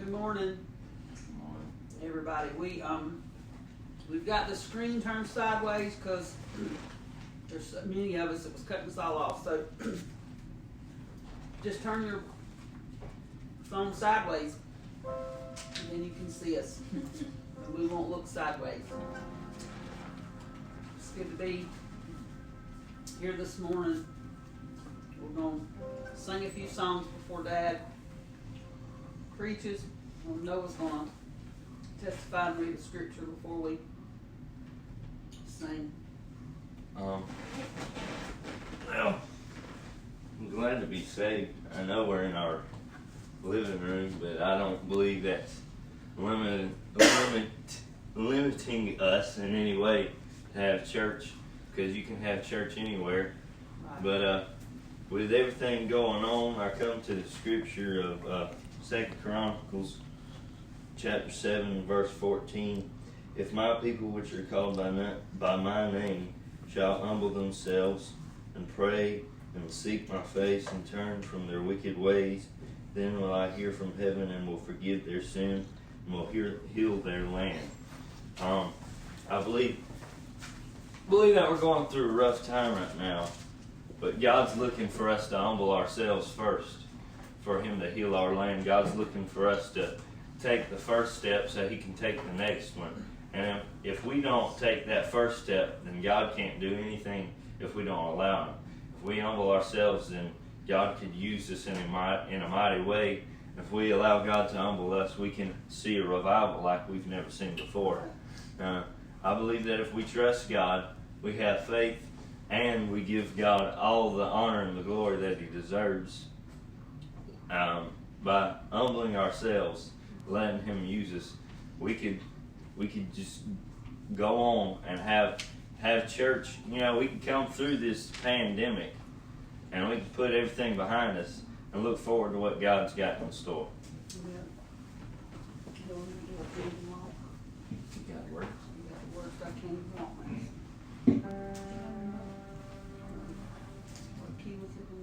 Good morning, everybody. We've got the screen turned sideways because there's so many of us that was cutting us all off. So just turn your phone sideways, and then you can see us, and we won't look sideways. It's good to be here this morning. We're going to sing a few songs before Dad preaches. Noah's going to testify and read the scripture before we sing. Well, I'm glad to be saved. I know we're in our living room, but I don't believe that's limiting us in any way to have church, because you can have church anywhere. Right. But with everything going on, I come to the scripture of 2 Chronicles chapter 7 verse 14. If my people which are called by my name shall humble themselves and pray and seek my face and turn from their wicked ways, then will I hear from heaven and will forgive their sin and will heal their land. I believe that we're going through a rough time right now, but God's looking for us to humble ourselves first for Him to heal our land. God's looking for us to take the first step so He can take the next one. And if we don't take that first step, then God can't do anything if we don't allow Him. If we humble ourselves, then God could use us in a mighty way. If we allow God to humble us, we can see a revival like we've never seen before. I believe that if we trust God, we have faith, and we give God all the honor and the glory that He deserves, by humbling ourselves, letting Him use us, we could just go on and have church. You know, we can come through this pandemic and we can put everything behind us and look forward to what God's got in store. You got words? You got the words I can't even walk. What key was it in?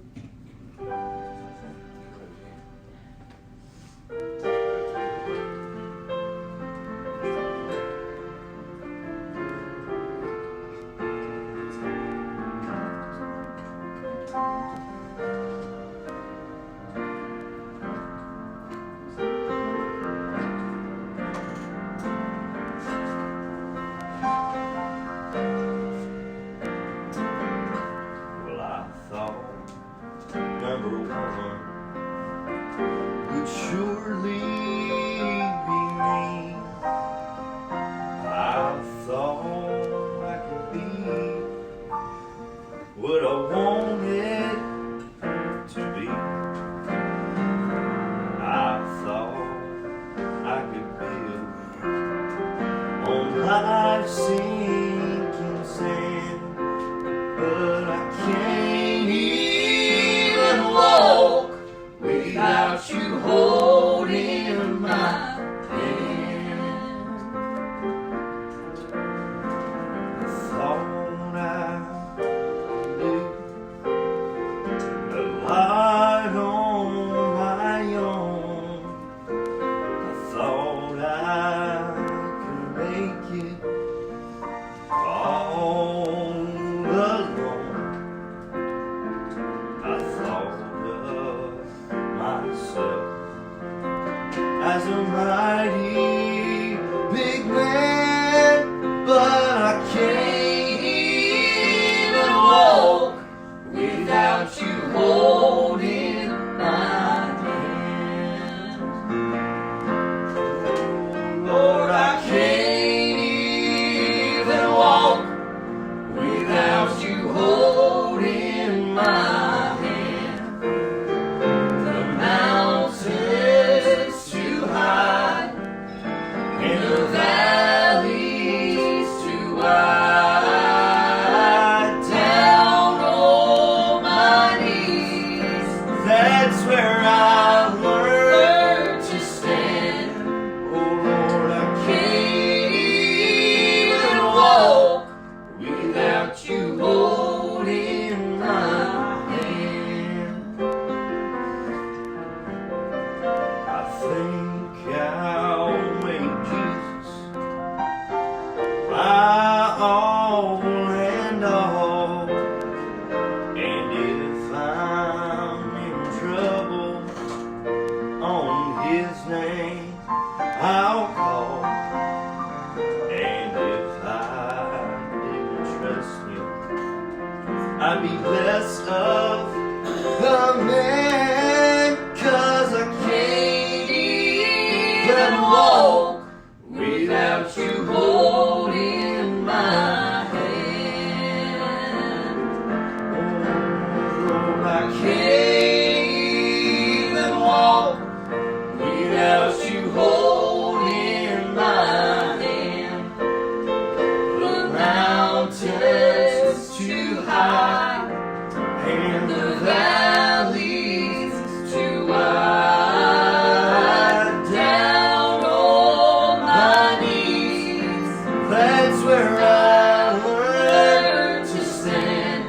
think of the man, 'cause I can't even walk without you holding my hand. Oh, I can't even walk without you holding my hand. The mountains too high and the valleys too wide. Down on my knees, that's where I learn to stand.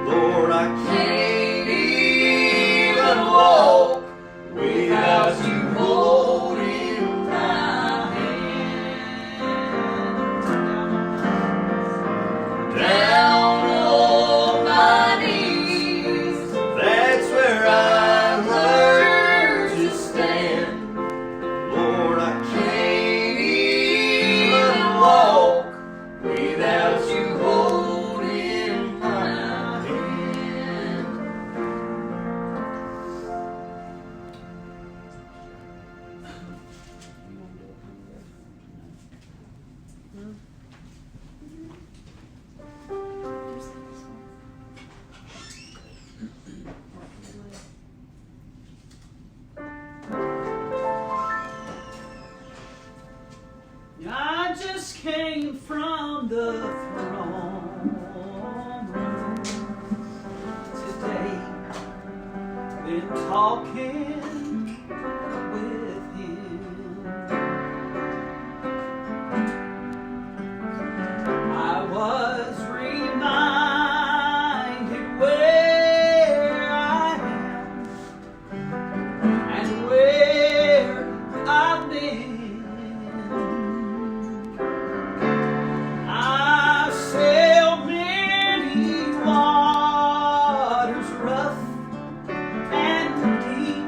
Lord, I can't even walk without you holding my hand. Down on my knees, that's where I learn to stand. Lord, I can't even walk without you holding my hand. I just came from the throne room today. Been talking with him. I was reminded where I am and where I've been. I've sailed many waters rough and deep,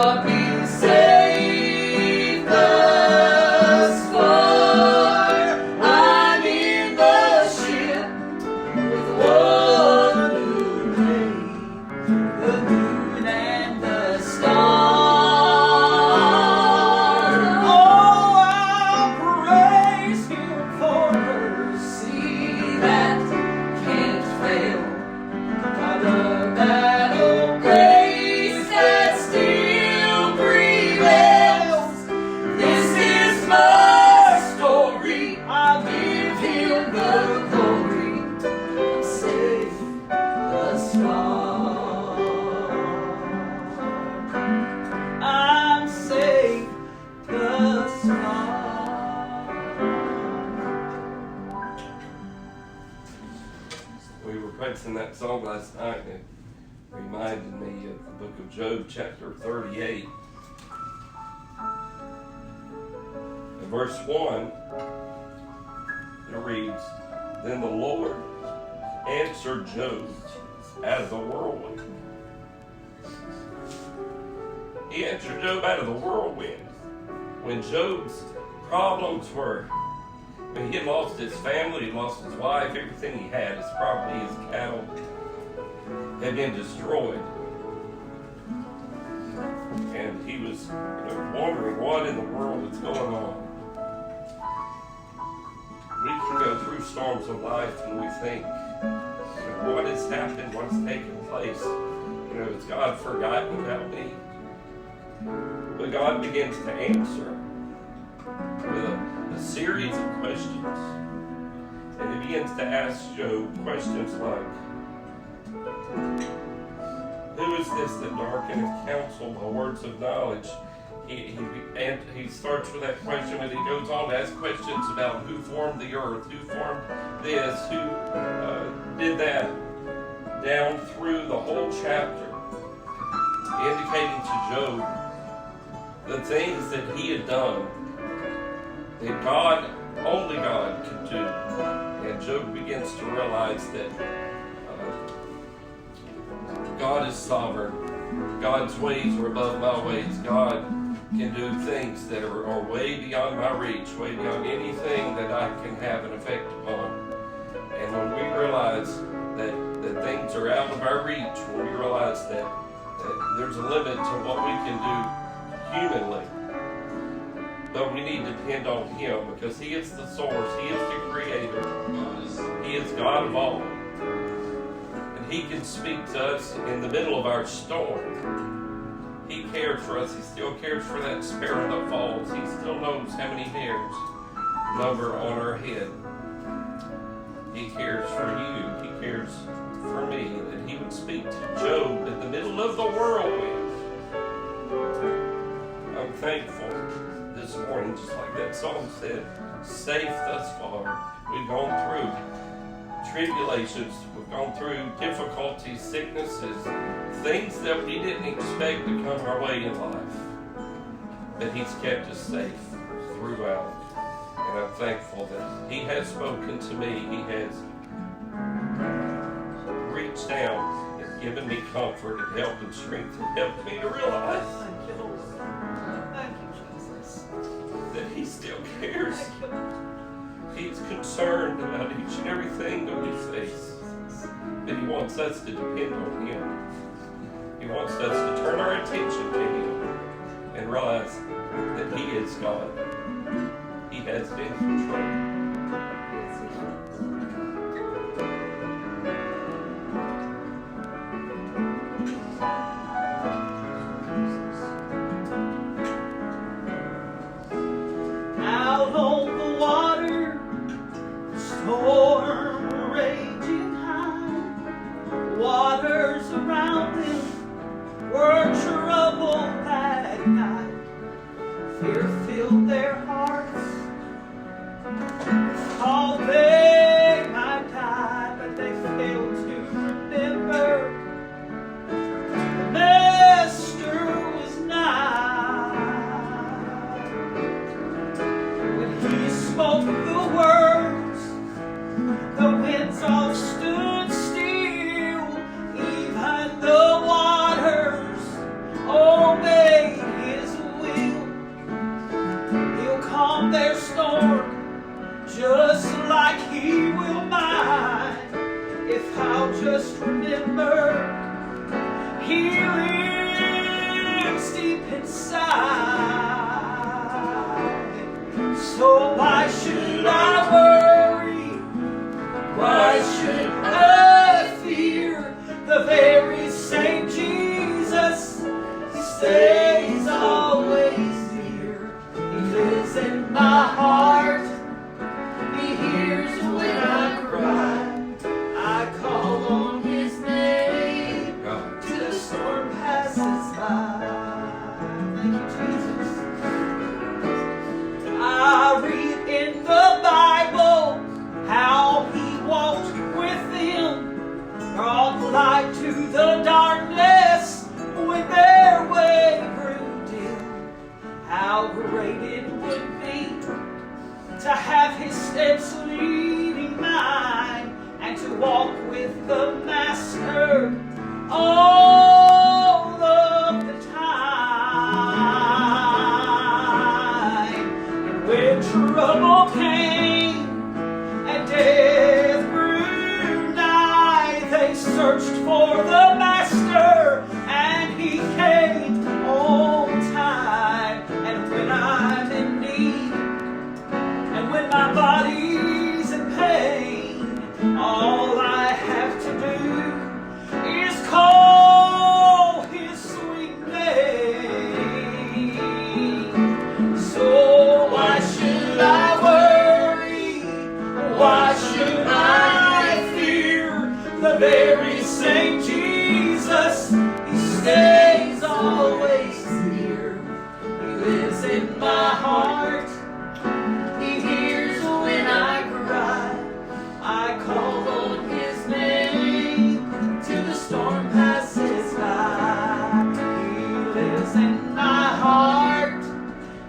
brought me safe thus far. I'm in the ship with one who made the moon and the stars. Oh, I'll praise Him for mercy that can't fail. I love that old grace that still prevails. This is my story. I give Him the glory. I'm safe thus far. I'm safe thus far. We were practicing that song last night, and it reminded me of the book of Job, chapter 38. In verse 1, it reads, Then the Lord answered Job out of the whirlwind. He answered Job out of the whirlwind. When Job's problems were, when he had lost his family, he lost his wife, everything he had, his property, his cattle, had been destroyed. And he was wondering what in the world was going on. We can go through storms of life and we think, what has happened, what's taken place? Has God forgotten about me? But God begins to answer with a series of questions. And He begins to ask Job questions like, who is this that darkeneth counsel by words of knowledge? He starts with that question, and he goes on to ask questions about who formed the earth, who formed this, who did that, down through the whole chapter, indicating to Job the things that he had done that God, only God could do. And Job begins to realize that God is sovereign. God's ways are above my ways. God can do things that are way beyond my reach, way beyond anything that I can have an effect upon. And when we realize that things are out of our reach, when we realize that there's a limit to what we can do humanly, but we need to depend on Him because He is the source, He is the creator, He is God of all. And He can speak to us in the middle of our storm. He cares for us. He still cares for that sparrow that falls. He still knows how many hairs number on our head. He cares for you. He cares for me. That He would speak to Job in the middle of the whirlwind. I'm thankful this morning, just like that song said, safe thus far. We've gone through tribulations, we've gone through difficulties, sicknesses, things that we didn't expect to come our way in life. But He's kept us safe throughout. And I'm thankful that He has spoken to me. He has reached down and given me comfort and help and strength and helped me to realize that He still cares. He's concerned about each and everything that we face. But He wants us to depend on Him. He wants us to turn our attention to Him and realize that He is God. He has been control. Out on the water, the storm raging high. Waters around them were troubled that night. Fear filled their hearts. All they might my heart. He hears when I cry. I call on His name till the storm passes by. Thank you, Jesus. I read in the Bible how He walked with them, brought light to the darkness when their way grew dim. How great it would be to have His steps leading mine, and to walk with the Master all of the time. And when trouble came and death grew nigh, they searched for the Master, and He came on time. And when I'm in need, and when my body's in pain, all I have to do is call His sweet name. So why should I worry? Why should I fear? The very same Jesus, He stays always near. He lives in my heart. He hears when I cry. I call on His name till the storm passes by. He lives in my heart.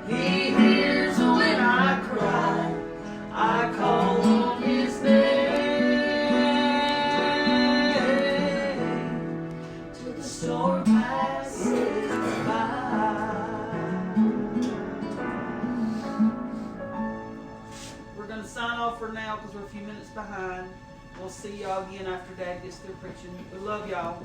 He hears when I cry. I call on His name till the storm passes by. We're going to sign off for now because we're a few minutes behind. We'll see y'all again after Dad gets through preaching. We love y'all.